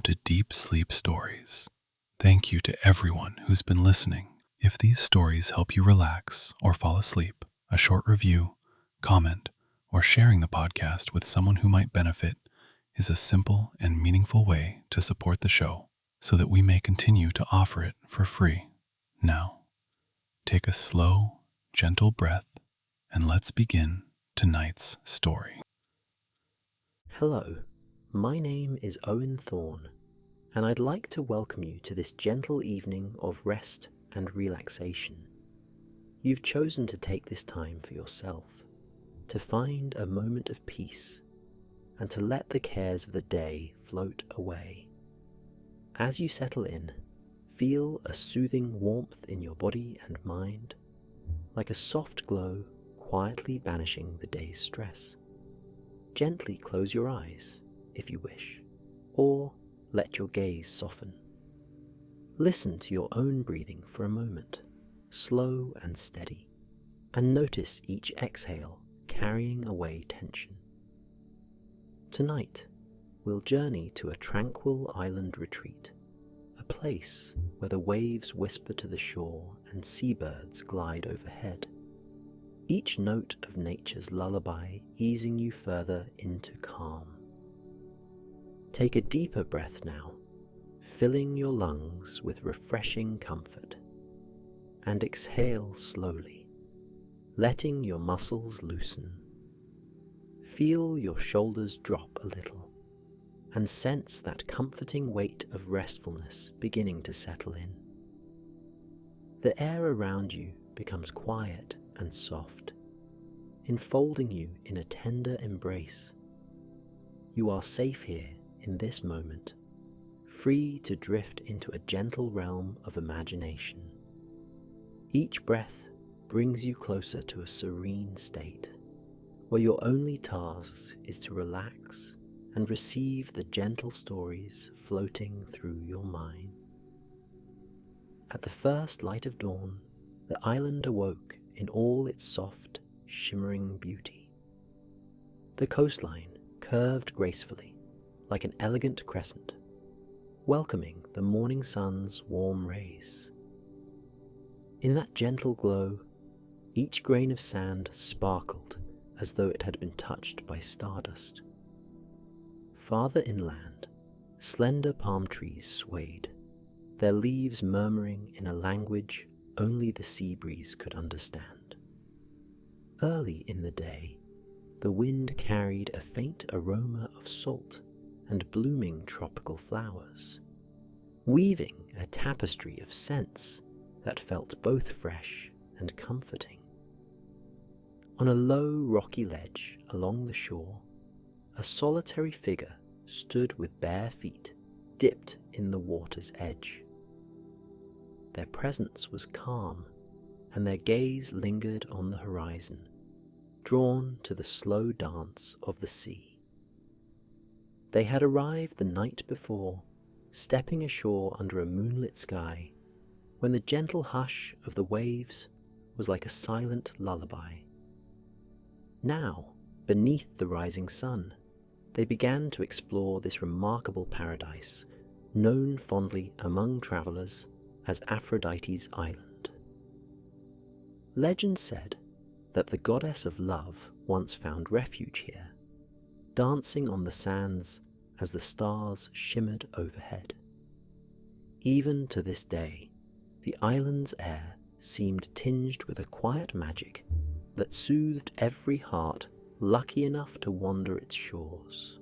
to Deep Sleep Stories. Thank you to everyone who's been listening. If these stories help you relax or fall asleep, a short review, comment, or sharing the podcast with someone who might benefit is a simple and meaningful way to support the show so that we may continue to offer it for free. Now, take a slow, gentle breath and let's begin tonight's story. Hello, my name is Owen Thorne, and I'd like to welcome you to this gentle evening of rest and relaxation. You've chosen to take this time for yourself, to find a moment of peace, and to let the cares of the day float away. As you settle in, feel a soothing warmth in your body and mind, like a soft glow quietly banishing the day's stress. Gently close your eyes, if you wish, or let your gaze soften. Listen to your own breathing for a moment, slow and steady, and notice each exhale carrying away tension. Tonight, we'll journey to a tranquil island retreat, a place where the waves whisper to the shore and seabirds glide overhead. Each note of nature's lullaby easing you further into calm. Take a deeper breath now, filling your lungs with refreshing comfort, and exhale slowly, letting your muscles loosen. Feel your shoulders drop a little, and sense that comforting weight of restfulness beginning to settle in. The air around you becomes quiet and soft, enfolding you in a tender embrace. You are safe here in this moment, free to drift into a gentle realm of imagination. Each breath brings you closer to a serene state, where your only task is to relax and receive the gentle stories floating through your mind. At the first light of dawn, the island awoke in all its soft, shimmering beauty. The coastline curved gracefully, like an elegant crescent, welcoming the morning sun's warm rays. In that gentle glow, each grain of sand sparkled as though it had been touched by stardust. Farther inland, slender palm trees swayed, their leaves murmuring in a language only the sea breeze could understand. Early in the day, the wind carried a faint aroma of salt and blooming tropical flowers, weaving a tapestry of scents that felt both fresh and comforting. On a low rocky ledge along the shore, a solitary figure stood with bare feet dipped in the water's edge. Their presence was calm, and their gaze lingered on the horizon, drawn to the slow dance of the sea. They had arrived the night before, stepping ashore under a moonlit sky, when the gentle hush of the waves was like a silent lullaby. Now, beneath the rising sun, they began to explore this remarkable paradise, known fondly among travelers as Aphrodite's island. Legend said that the goddess of love once found refuge here, dancing on the sands as the stars shimmered overhead. Even to this day, the island's air seemed tinged with a quiet magic that soothed every heart lucky enough to wander its shores.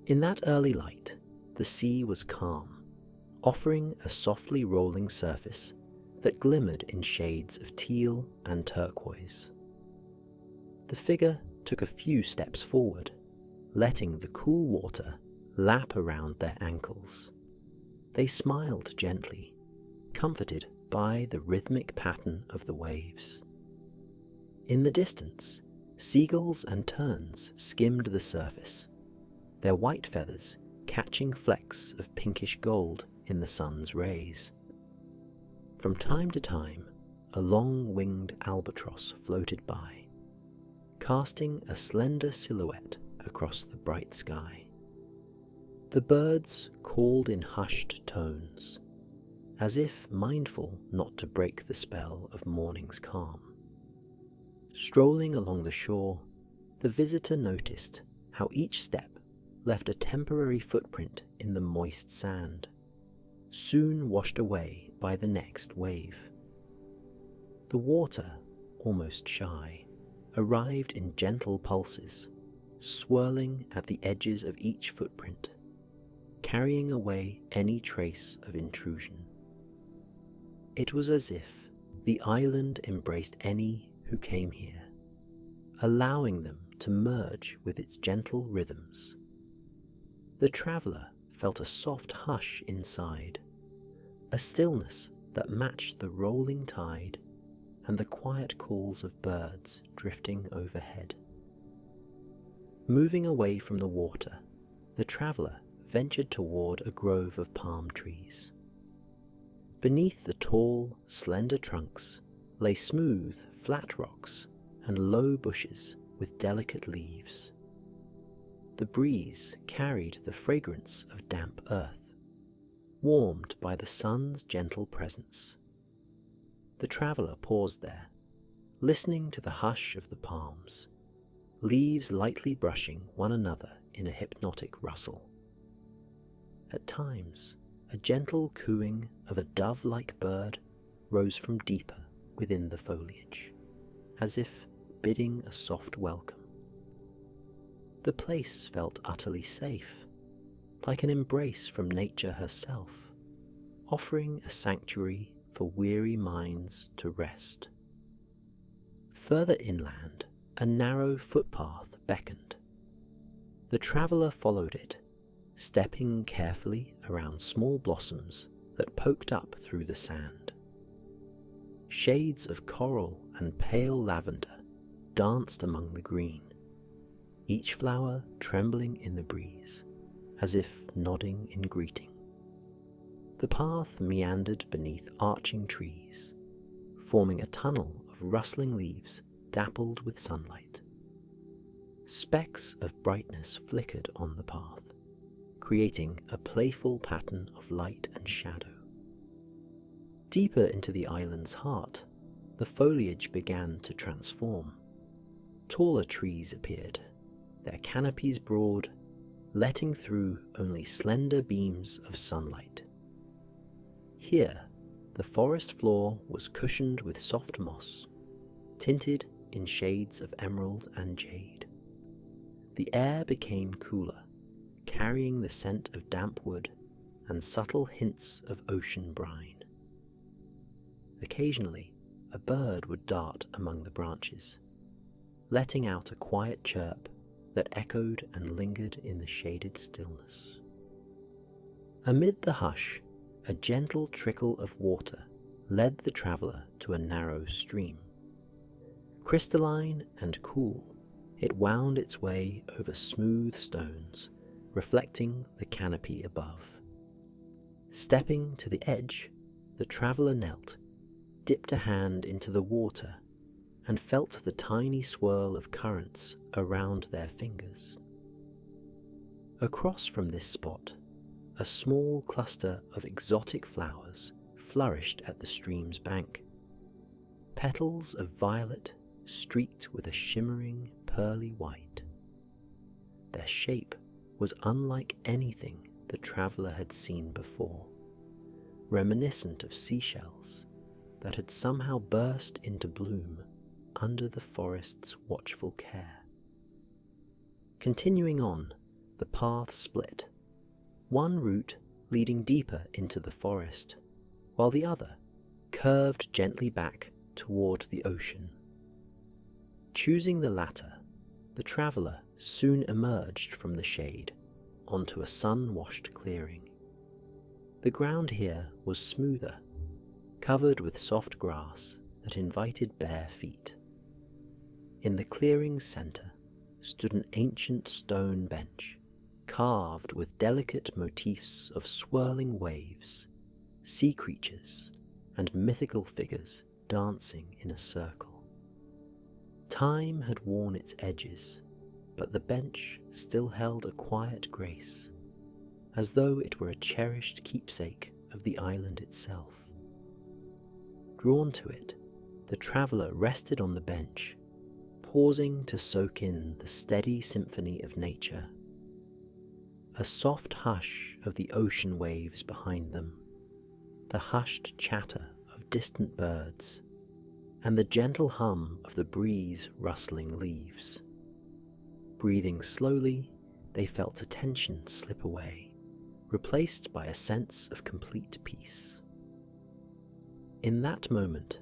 In that early light, the sea was calm, offering a softly rolling surface that glimmered in shades of teal and turquoise. The figure took a few steps forward, letting the cool water lap around their ankles. They smiled gently, comforted by the rhythmic pattern of the waves. In the distance, seagulls and terns skimmed the surface, their white feathers catching flecks of pinkish gold in the sun's rays. From time to time, a long-winged albatross floated by, casting a slender silhouette across the bright sky. The birds called in hushed tones, as if mindful not to break the spell of morning's calm. Strolling along the shore, the visitor noticed how each step left a temporary footprint in the moist sand, soon washed away by the next wave. The water, almost shy, arrived in gentle pulses, swirling at the edges of each footprint, carrying away any trace of intrusion. It was as if the island embraced any who came here, allowing them to merge with its gentle rhythms. The traveller felt a soft hush inside, a stillness that matched the rolling tide and the quiet calls of birds drifting overhead. Moving away from the water, the traveller ventured toward a grove of palm trees. Beneath the tall, slender trunks lay smooth, flat rocks and low bushes with delicate leaves. The breeze carried the fragrance of damp earth, warmed by the sun's gentle presence. The traveller paused there, listening to the hush of the palms, leaves lightly brushing one another in a hypnotic rustle. At times, a gentle cooing of a dove-like bird rose from deeper within the foliage, as if bidding a soft welcome. The place felt utterly safe, like an embrace from nature herself, offering a sanctuary for weary minds to rest. Further inland, a narrow footpath beckoned. The traveller followed it, stepping carefully around small blossoms that poked up through the sand. Shades of coral and pale lavender danced among the green, each flower trembling in the breeze, as if nodding in greeting. The path meandered beneath arching trees, forming a tunnel of rustling leaves dappled with sunlight. Specks of brightness flickered on the path, creating a playful pattern of light and shadow. Deeper into the island's heart, the foliage began to transform. Taller trees appeared, their canopies broad, letting through only slender beams of sunlight. Here, the forest floor was cushioned with soft moss, tinted in shades of emerald and jade. The air became cooler, carrying the scent of damp wood and subtle hints of ocean brine. Occasionally, a bird would dart among the branches, letting out a quiet chirp that echoed and lingered in the shaded stillness. Amid the hush, a gentle trickle of water led the traveller to a narrow stream. Crystalline and cool, it wound its way over smooth stones, reflecting the canopy above. Stepping to the edge, the traveller knelt, dipped a hand into the water, and felt the tiny swirl of currents around their fingers. Across from this spot, a small cluster of exotic flowers flourished at the stream's bank. Petals of violet streaked with a shimmering pearly white. Their shape was unlike anything the traveller had seen before, reminiscent of seashells that had somehow burst into bloom under the forest's watchful care. Continuing on, the path split, one route leading deeper into the forest, while the other curved gently back toward the ocean. Choosing the latter, the traveller soon emerged from the shade onto a sun-washed clearing. The ground here was smoother, covered with soft grass that invited bare feet. In the clearing's centre stood an ancient stone bench, carved with delicate motifs of swirling waves, sea creatures, and mythical figures dancing in a circle. Time had worn its edges, but the bench still held a quiet grace, as though it were a cherished keepsake of the island itself. Drawn to it, the traveller rested on the bench, pausing to soak in the steady symphony of nature. A soft hush of the ocean waves behind them, the hushed chatter of distant birds, and the gentle hum of the breeze rustling leaves. Breathing slowly, they felt a tension slip away, replaced by a sense of complete peace. In that moment,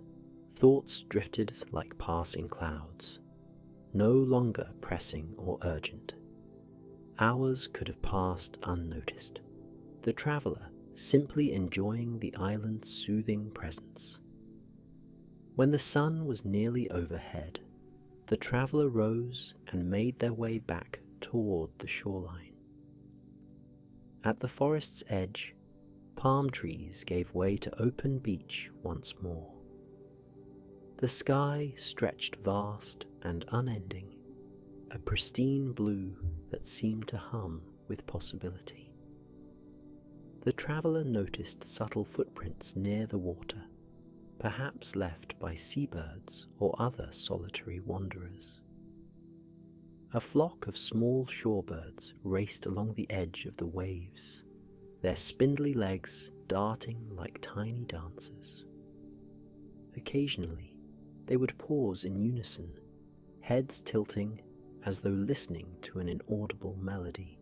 thoughts drifted like passing clouds, no longer pressing or urgent. Hours could have passed unnoticed, the traveller simply enjoying the island's soothing presence. When the sun was nearly overhead, the traveller rose and made their way back toward the shoreline. At the forest's edge, palm trees gave way to open beach once more. The sky stretched vast and unending, a pristine blue that seemed to hum with possibility. The traveller noticed subtle footprints near the water, perhaps left by seabirds or other solitary wanderers. A flock of small shorebirds raced along the edge of the waves, their spindly legs darting like tiny dancers. Occasionally, they would pause in unison, heads tilting as though listening to an inaudible melody.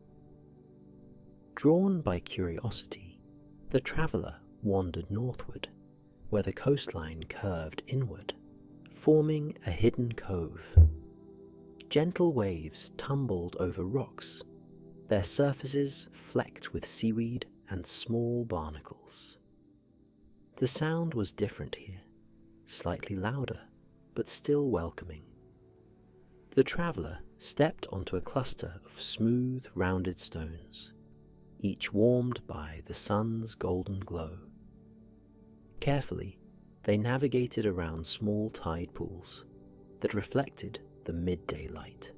Drawn by curiosity, the traveller wandered northward, where the coastline curved inward, forming a hidden cove. Gentle waves tumbled over rocks, their surfaces flecked with seaweed and small barnacles. The sound was different here, slightly louder, but still welcoming. The traveller stepped onto a cluster of smooth, rounded stones, each warmed by the sun's golden glow. Carefully, they navigated around small tide pools that reflected the midday light.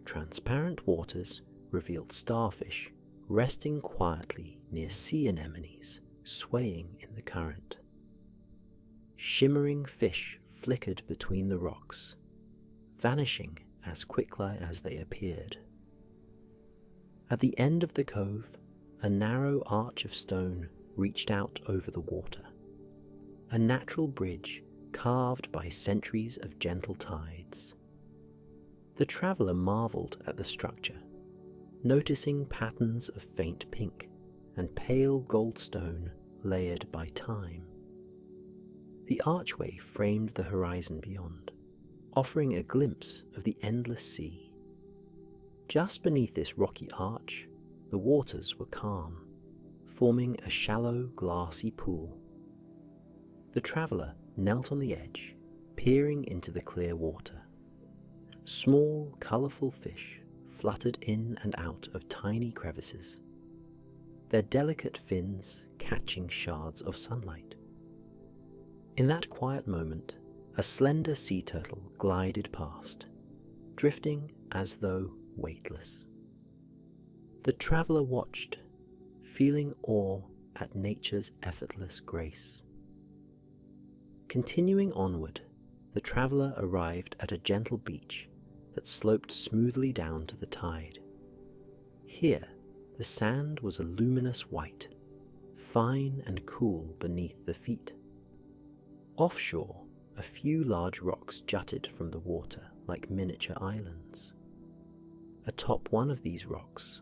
Transparent waters revealed starfish resting quietly near sea anemones swaying in the current. Shimmering fish flickered between the rocks, vanishing as quickly as they appeared. At the end of the cove, a narrow arch of stone reached out over the water, a natural bridge carved by centuries of gentle tides. The traveller marvelled at the structure, noticing patterns of faint pink and pale gold stone layered by time. The archway framed the horizon beyond, offering a glimpse of the endless sea. Just beneath this rocky arch, the waters were calm, forming a shallow, glassy pool. The traveller knelt on the edge, peering into the clear water. Small, colourful fish fluttered in and out of tiny crevices, their delicate fins catching shards of sunlight. In that quiet moment, a slender sea turtle glided past, drifting as though weightless. The traveller watched, feeling awe at nature's effortless grace. Continuing onward, the traveller arrived at a gentle beach that sloped smoothly down to the tide. Here, the sand was a luminous white, fine and cool beneath the feet. Offshore, a few large rocks jutted from the water like miniature islands. Atop one of these rocks,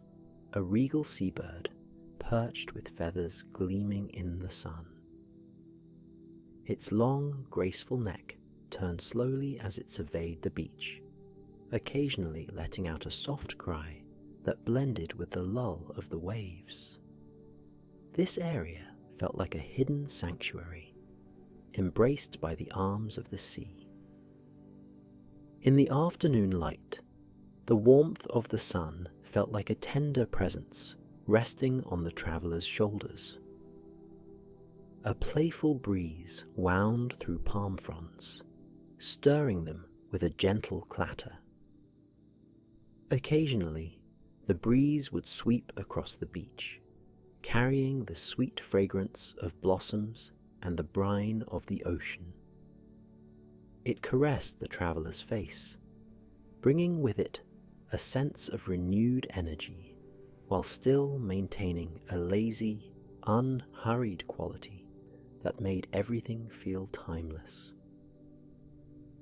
a regal seabird perched with feathers gleaming in the sun. Its long, graceful neck turned slowly as it surveyed the beach, occasionally letting out a soft cry that blended with the lull of the waves. This area felt like a hidden sanctuary, embraced by the arms of the sea. In the afternoon light, the warmth of the sun felt like a tender presence resting on the traveller's shoulders. A playful breeze wound through palm fronds, stirring them with a gentle clatter. Occasionally, the breeze would sweep across the beach, carrying the sweet fragrance of blossoms and the brine of the ocean. It caressed the traveller's face, bringing with it a sense of renewed energy, while still maintaining a lazy, unhurried quality that made everything feel timeless.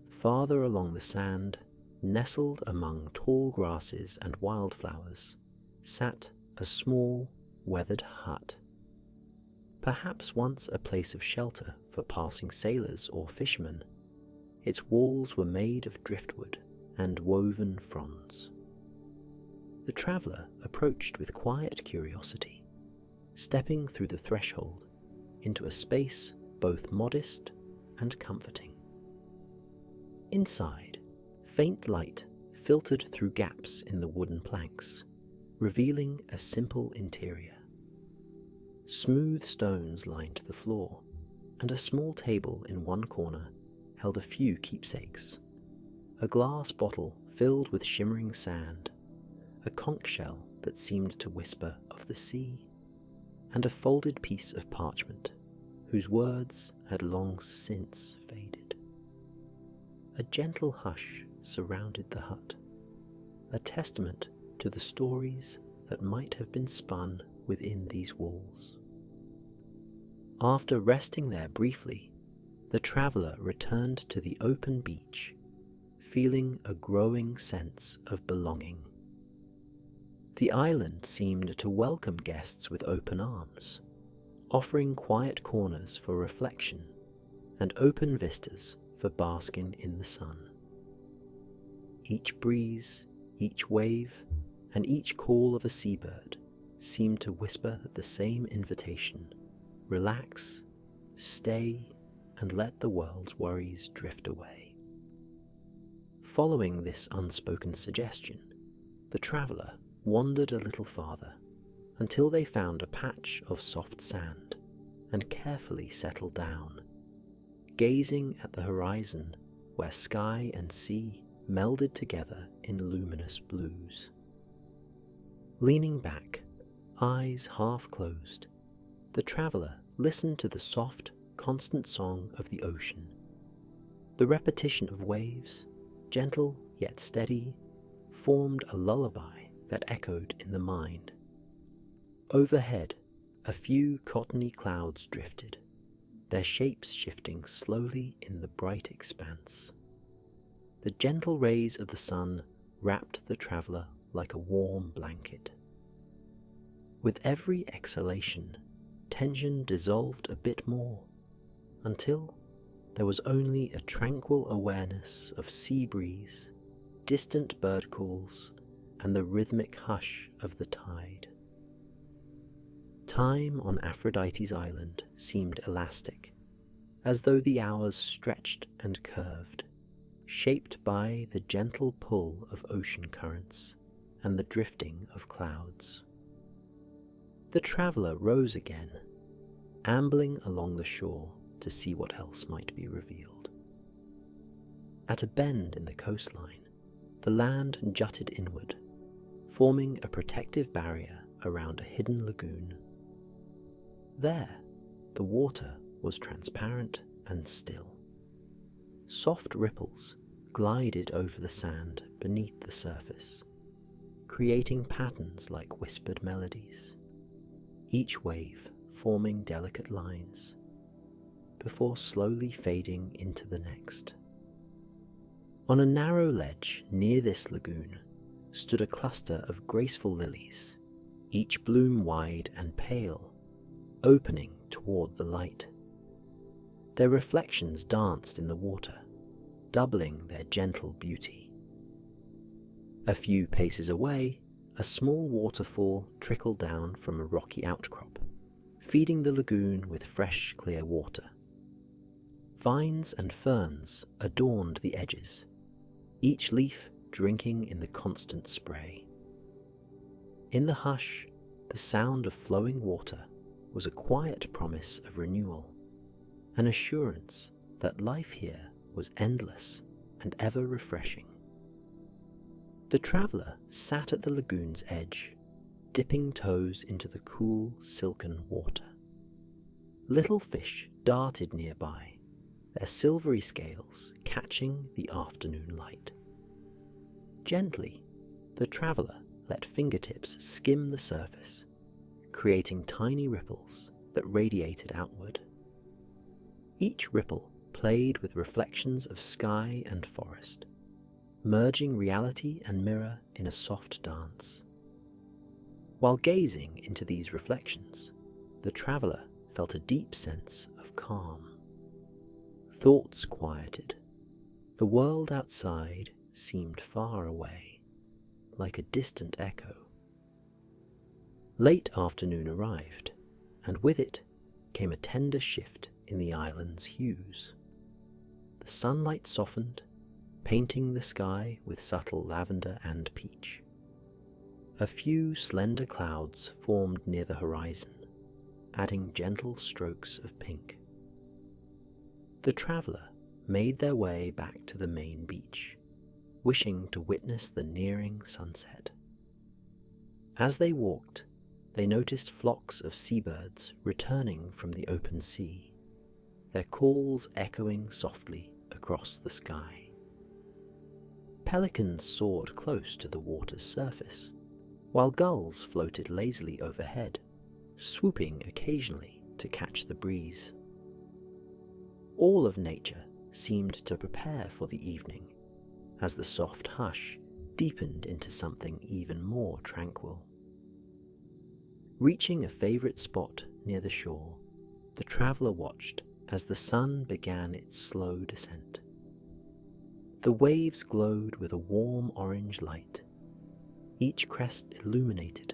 Farther along the sand, nestled among tall grasses and wildflowers, sat a small, weathered hut. Perhaps once a place of shelter for passing sailors or fishermen, its walls were made of driftwood and woven fronds. The traveller approached with quiet curiosity, stepping through the threshold into a space both modest and comforting. Inside, faint light filtered through gaps in the wooden planks, revealing a simple interior. Smooth stones lined the floor, and a small table in one corner held a few keepsakes: a glass bottle filled with shimmering sand, a conch shell that seemed to whisper of the sea, and a folded piece of parchment whose words had long since faded. A gentle hush surrounded the hut, a testament to the stories that might have been spun within these walls. After resting there briefly, the traveller returned to the open beach, feeling a growing sense of belonging. The island seemed to welcome guests with open arms, offering quiet corners for reflection and open vistas for basking in the sun. Each breeze, each wave, and each call of a seabird seemed to whisper the same invitation: relax, stay, and let the world's worries drift away. Following this unspoken suggestion, the traveller wandered a little farther until they found a patch of soft sand and carefully settled down, gazing at the horizon where sky and sea melded together in luminous blues. Leaning back, eyes half closed, the traveller listened to the soft, constant song of the ocean. The repetition of waves, gentle yet steady, formed a lullaby that echoed in the mind. Overhead, a few cottony clouds drifted, their shapes shifting slowly in the bright expanse. The gentle rays of the sun wrapped the traveller like a warm blanket. With every exhalation, tension dissolved a bit more, until there was only a tranquil awareness of sea breeze, distant bird calls, and the rhythmic hush of the tide. Time on Aphrodite's island seemed elastic, as though the hours stretched and curved, shaped by the gentle pull of ocean currents and the drifting of clouds. The traveller rose again, ambling along the shore to see what else might be revealed. At a bend in the coastline, the land jutted inward, forming a protective barrier around a hidden lagoon. There, the water was transparent and still. Soft ripples glided over the sand beneath the surface, creating patterns like whispered melodies, each wave forming delicate lines, before slowly fading into the next. On a narrow ledge near this lagoon stood a cluster of graceful lilies, each bloom wide and pale, opening toward the light. Their reflections danced in the water, doubling their gentle beauty. A few paces away, a small waterfall trickled down from a rocky outcrop, feeding the lagoon with fresh, clear water. Vines and ferns adorned the edges, each leaf drinking in the constant spray. In the hush, the sound of flowing water was a quiet promise of renewal, an assurance that life here was endless and ever refreshing. The traveller sat at the lagoon's edge, dipping toes into the cool, silken water. Little fish darted nearby, their silvery scales catching the afternoon light. Gently, the traveller let fingertips skim the surface, creating tiny ripples that radiated outward. Each ripple played with reflections of sky and forest, merging reality and mirror in a soft dance. While gazing into these reflections, the traveller felt a deep sense of calm. Thoughts quieted. The world outside seemed far away, like a distant echo. Late afternoon arrived, and with it came a tender shift in the island's hues. The sunlight softened, painting the sky with subtle lavender and peach. A few slender clouds formed near the horizon, adding gentle strokes of pink. The traveller made their way back to the main beach, wishing to witness the nearing sunset. As they walked, they noticed flocks of seabirds returning from the open sea, their calls echoing softly across the sky. Pelicans soared close to the water's surface, while gulls floated lazily overhead, swooping occasionally to catch the breeze. All of nature seemed to prepare for the evening, as the soft hush deepened into something even more tranquil. Reaching a favourite spot near the shore, the traveller watched as the sun began its slow descent. The waves glowed with a warm orange light, each crest illuminated,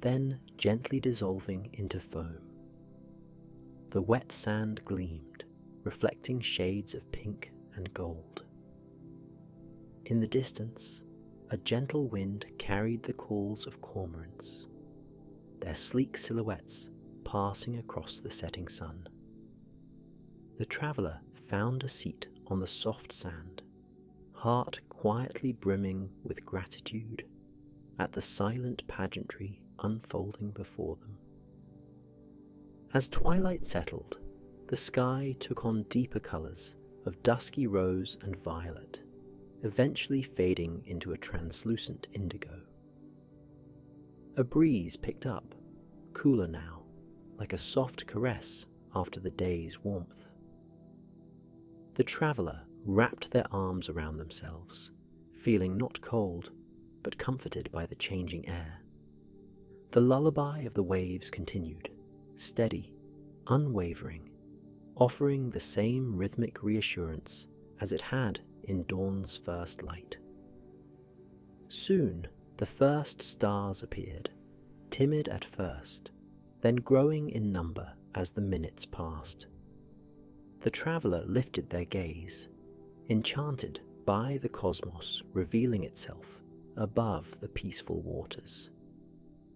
then gently dissolving into foam. The wet sand gleamed, reflecting shades of pink and gold. In the distance, a gentle wind carried the calls of cormorants, their sleek silhouettes passing across the setting sun. The traveller found a seat on the soft sand, heart quietly brimming with gratitude at the silent pageantry unfolding before them. As twilight settled, the sky took on deeper colours of dusky rose and violet, eventually fading into a translucent indigo. A breeze picked up, cooler now, like a soft caress after the day's warmth. The traveller wrapped their arms around themselves, feeling not cold, but comforted by the changing air. The lullaby of the waves continued, steady, unwavering, offering the same rhythmic reassurance as it had in dawn's first light. Soon, the first stars appeared, timid at first, then growing in number as the minutes passed. The traveller lifted their gaze, enchanted by the cosmos revealing itself above the peaceful waters.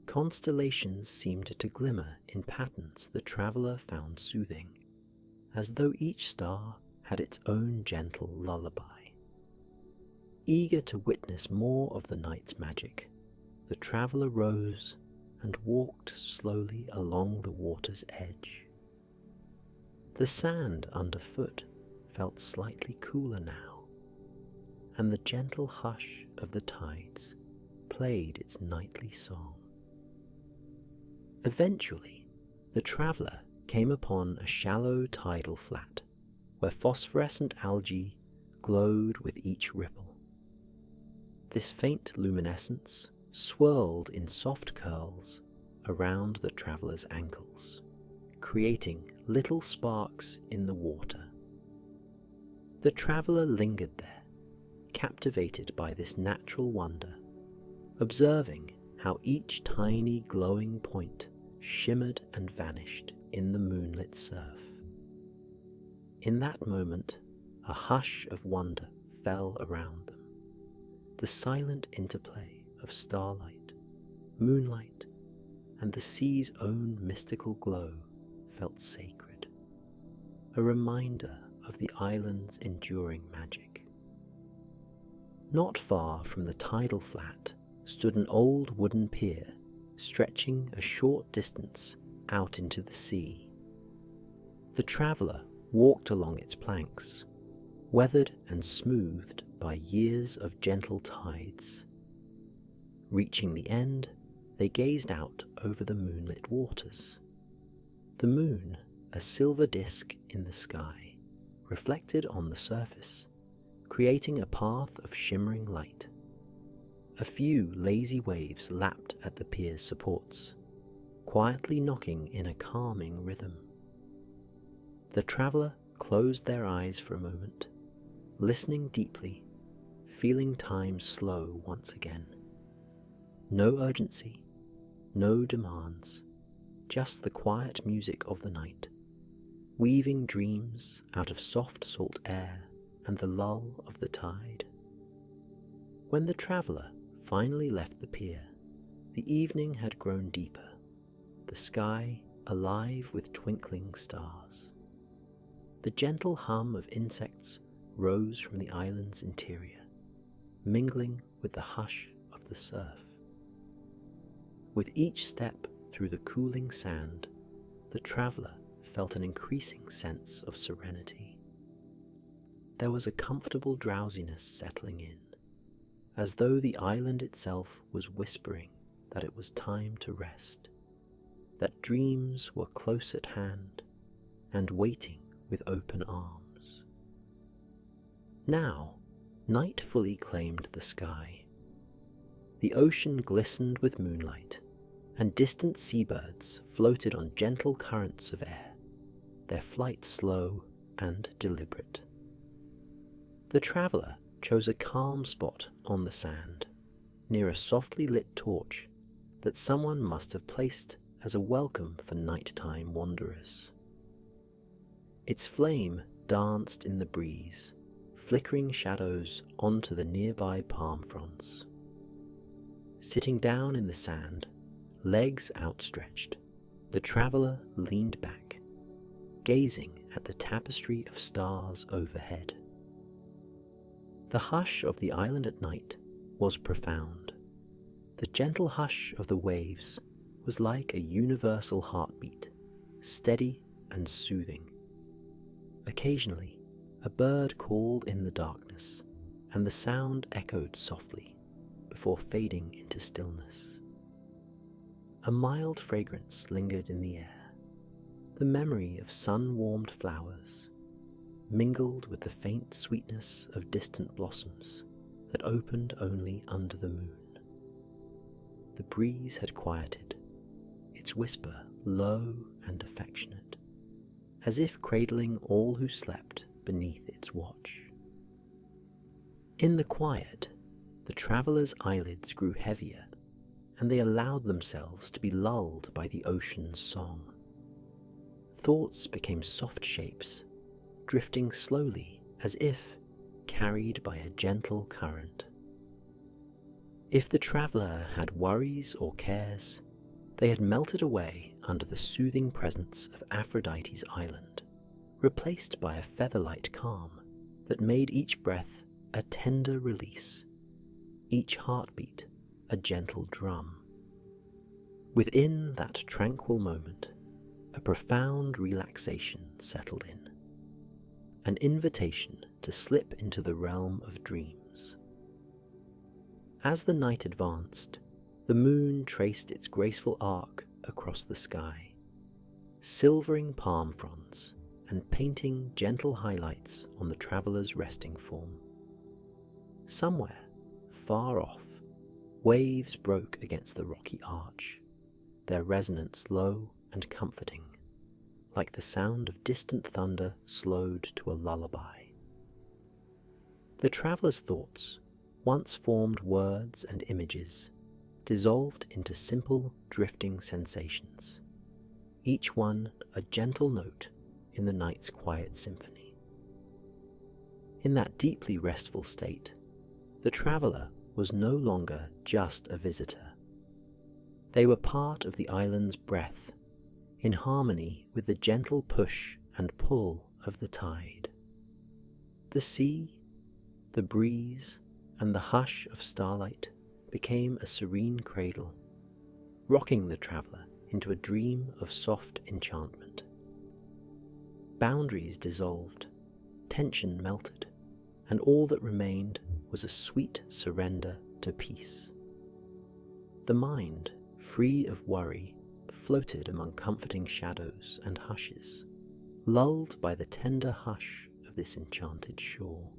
Constellations seemed to glimmer in patterns the traveller found soothing, as though each star had its own gentle lullaby. Eager to witness more of the night's magic, the traveller rose and walked slowly along the water's edge. The sand underfoot felt slightly cooler now, and the gentle hush of the tides played its nightly song. Eventually, the traveller came upon a shallow tidal flat where phosphorescent algae glowed with each ripple. This faint luminescence swirled in soft curls around the traveller's ankles, creating little sparks in the water. The traveller lingered there, captivated by this natural wonder, observing how each tiny glowing point shimmered and vanished in the moonlit surf. In that moment, a hush of wonder fell around them. The silent interplay of starlight, moonlight, and the sea's own mystical glow felt sacred, a reminder of the island's enduring magic. Not far from the tidal flat stood an old wooden pier stretching a short distance out into the sea. The traveller walked along its planks, weathered and smoothed by years of gentle tides. Reaching the end, they gazed out over the moonlit waters. The moon, a silver disk in the sky, reflected on the surface, creating a path of shimmering light. A few lazy waves lapped at the pier's supports, quietly knocking in a calming rhythm. The traveller closed their eyes for a moment, listening deeply, feeling time slow once again. No urgency, no demands, just the quiet music of the night, weaving dreams out of soft salt air and the lull of the tide. When the traveller finally left the pier, the evening had grown deeper, the sky alive with twinkling stars. The gentle hum of insects rose from the island's interior, mingling with the hush of the surf. With each step through the cooling sand, the traveller felt an increasing sense of serenity. There was a comfortable drowsiness settling in, as though the island itself was whispering that it was time to rest, that dreams were close at hand and waiting with open arms. Now, night fully claimed the sky. The ocean glistened with moonlight, and distant seabirds floated on gentle currents of air, their flight slow and deliberate. The traveller chose a calm spot on the sand, near a softly lit torch that someone must have placed as a welcome for nighttime wanderers. Its flame danced in the breeze, flickering shadows onto the nearby palm fronds. Sitting down in the sand, legs outstretched, the traveller leaned back, gazing at the tapestry of stars overhead. The hush of the island at night was profound. The gentle hush of the waves was like a universal heartbeat, steady and soothing. Occasionally, a bird called in the darkness, and the sound echoed softly before fading into stillness. A mild fragrance lingered in the air, the memory of sun-warmed flowers, mingled with the faint sweetness of distant blossoms that opened only under the moon. The breeze had quieted, its whisper low and affectionate, as if cradling all who slept beneath its watch. In the quiet, the traveller's eyelids grew heavier, and they allowed themselves to be lulled by the ocean's song. Thoughts became soft shapes, drifting slowly as if carried by a gentle current. If the traveller had worries or cares, they had melted away under the soothing presence of Aphrodite's island, replaced by a featherlight calm that made each breath a tender release, each heartbeat a gentle drum. Within that tranquil moment, a profound relaxation settled in, an invitation to slip into the realm of dreams. As the night advanced, the moon traced its graceful arc across the sky, silvering palm fronds and painting gentle highlights on the traveller's resting form. Somewhere, far off, waves broke against the rocky arch, their resonance low and comforting, like the sound of distant thunder slowed to a lullaby. The traveller's thoughts, once formed words and images, dissolved into simple, drifting sensations, each one a gentle note in the night's quiet symphony. In that deeply restful state, the traveller was no longer just a visitor. They were part of the island's breath, in harmony with the gentle push and pull of the tide. The sea, the breeze, and the hush of starlight became a serene cradle, rocking the traveller into a dream of soft enchantment. Boundaries dissolved, tension melted, and all that remained was a sweet surrender to peace. The mind, free of worry, floated among comforting shadows and hushes, lulled by the tender hush of this enchanted shore.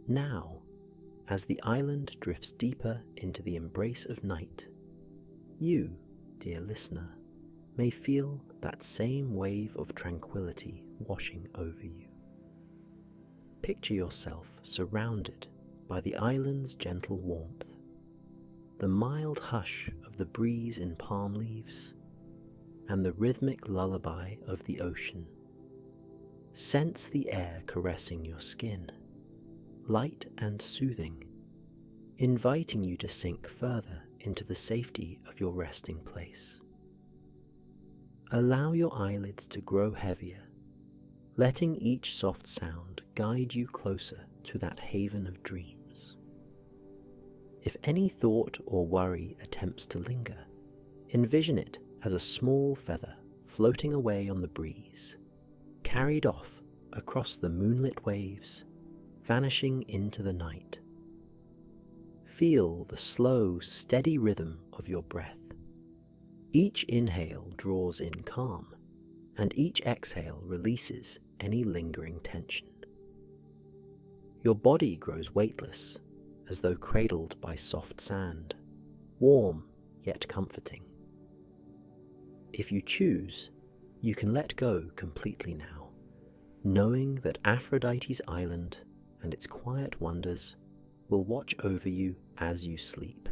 Now, as the island drifts deeper into the embrace of night, you, dear listener, may feel that same wave of tranquility washing over you. Picture yourself surrounded by the island's gentle warmth, the mild hush of the breeze in palm leaves, and the rhythmic lullaby of the ocean. Sense the air caressing your skin, light and soothing, inviting you to sink further into the safety of your resting place. Allow your eyelids to grow heavier, letting each soft sound guide you closer to that haven of dreams. If any thought or worry attempts to linger, envision it as a small feather floating away on the breeze, carried off across the moonlit waves, vanishing into the night. Feel the slow, steady rhythm of your breath. Each inhale draws in calm, and each exhale releases any lingering tension. Your body grows weightless, as though cradled by soft sand, warm yet comforting. If you choose, you can let go completely now, knowing that Aphrodite's island and its quiet wonders will watch over you as you sleep.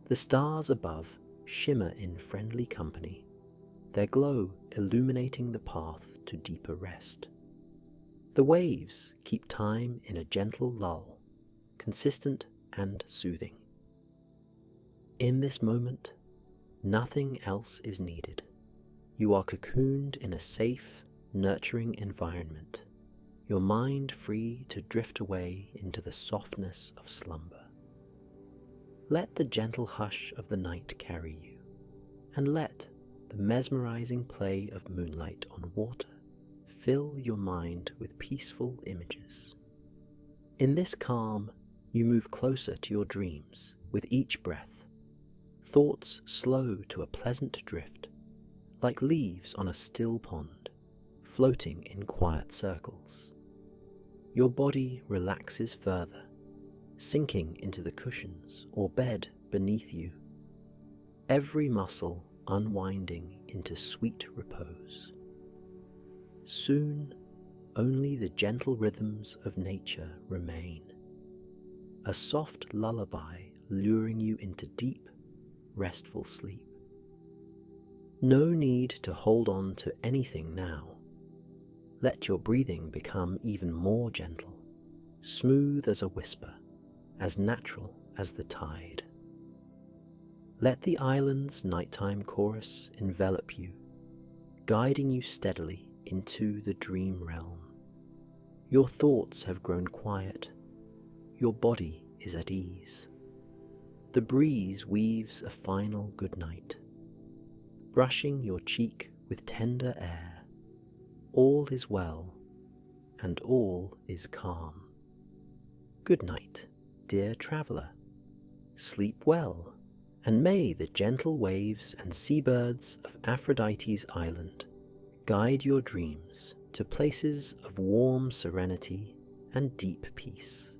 The stars above shimmer in friendly company, their glow illuminating the path to deeper rest. The waves keep time in a gentle lull, consistent and soothing. In this moment, nothing else is needed. You are cocooned in a safe, nurturing environment, your mind free to drift away into the softness of slumber. Let the gentle hush of the night carry you, and let the mesmerizing play of moonlight on water fill your mind with peaceful images. In this calm, you move closer to your dreams with each breath, thoughts slow to a pleasant drift, like leaves on a still pond, floating in quiet circles. Your body relaxes further, sinking into the cushions or bed beneath you, every muscle unwinding into sweet repose. Soon, only the gentle rhythms of nature remain, a soft lullaby luring you into deep, restful sleep. No need to hold on to anything now. Let your breathing become even more gentle, smooth as a whisper, as natural as the tide. Let the island's nighttime chorus envelop you, guiding you steadily into the dream realm. Your thoughts have grown quiet, your body is at ease. The breeze weaves a final goodnight, brushing your cheek with tender air. All is well, and all is calm. Good night, dear traveller. Sleep well, and may the gentle waves and seabirds of Aphrodite's island guide your dreams to places of warm serenity and deep peace.